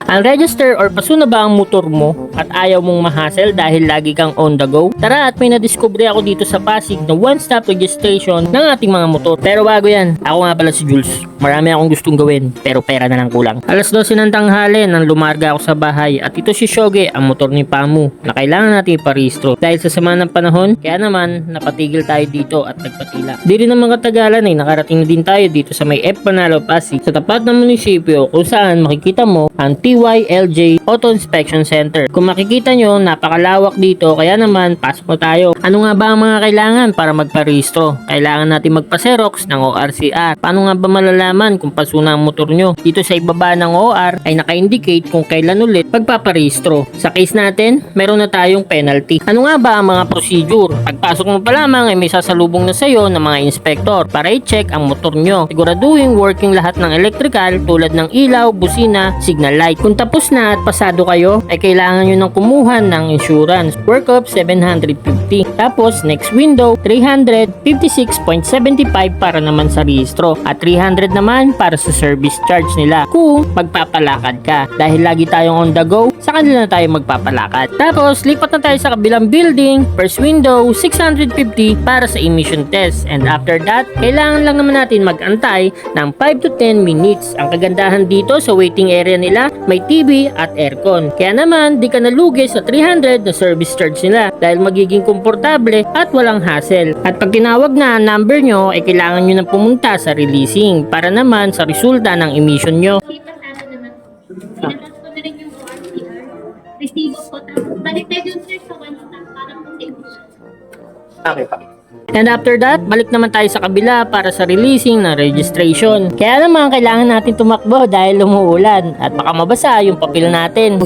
Ang register or paso na ba ang motor mo at ayaw mong ma-hassle dahil lagi kang on the go? Tara at may nadiskubre ako dito sa Pasig na one-stop registration ng ating mga motor. Pero bago yan, ako nga pala si Jules. Marami akong gustong gawin pero pera na lang kulang. Alas 12 ng tanghali nang lumarga ako sa bahay at ito si Shoge, ang motor ni Pamu na kailangan natin iparehistro. Dahil sa sama ng panahon, kaya naman napatigil tayo dito at nagpatila. Di rin naman katagalan ay nakarating na din tayo dito sa may F. Panalo, Pasig sa tapat ng munisipyo kung saan makikita mo ang TYLJ Auto Inspection Center. Kung makikita nyo, napakalawak dito kaya naman pasok na tayo. Ano nga ba ang mga kailangan para magparehistro? Kailangan natin magpa-Xerox ng ORCR. Paano nga ba malalaman kung paso na ang motor nyo? Dito sa ibaba ng OR ay naka-indicate kung kailan ulit magpaparehistro. Sa case natin, meron na tayong penalty. Ano nga ba ang mga procedure? Pagpasok mo pa lamang ay may sasalubong na sayo ng mga inspector para i-check ang motor nyo. Siguraduhin working lahat ng electrical tulad ng ilaw, busina, signal light. Kung tapos na at pasado kayo, ay kailangan nyo nang kumuha ng insurance. Work of 750. Tapos, next window, 356.75 para naman sa rehistro. At 300 naman para sa service charge nila kung magpapalakad ka. Dahil lagi tayong on the go, sa kanila na tayo magpapalakad. Tapos, lipat na tayo sa kabilang building. First window, 650 para sa emission test. And after that, kailangan lang naman natin mag-antay ng 5 to 10 minutes. Ang kagandahan dito sa waiting area nila, may TV at aircon. Kaya naman, di ka nalugi sa 300 na service charge nila dahil magiging komportable at walang hassle. At pag tinawag na ang number nyo, ay kailangan nyo na pumunta sa releasing para naman sa resulta ng emission nyo. Pinatras ko na rin yung ORCR. Resibo ko. Tapos balik tayo dun sir sa one stop para po sa emission. Okay pa. And after that, balik naman tayo sa kabila para sa releasing ng registration. Kaya naman, kailangan natin tumakbo dahil umuulan at baka mabasa yung papel natin.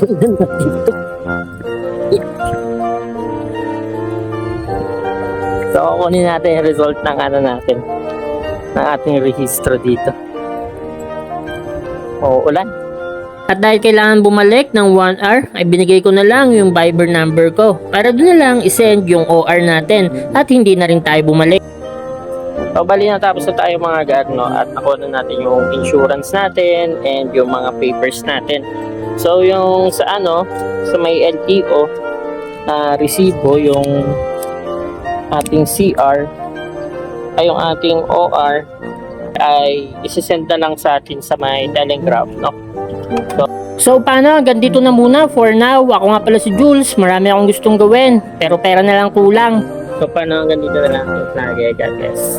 So, kukunin natin yung result ng natin, ng ating rehistro dito. Ulan. At dahil kailangan bumalik ng 1 hour, ay binigay ko na lang yung Viber number ko para doon na lang isend yung OR natin at hindi na rin tayo bumalik. So, bali natapos na tayo mga gagno at nakuha na natin yung insurance natin and yung mga papers natin. So, yung sa sa may LTO, resibo, yung ating CR, ay yung ating OR, ay isisend na lang sa atin sa may Telegram, no? So paano, hanggang dito na muna for now. Ako nga pala si Jules, marami akong gustong gawin pero pera na lang kulang. So paano, hanggang dito na lang. God bless.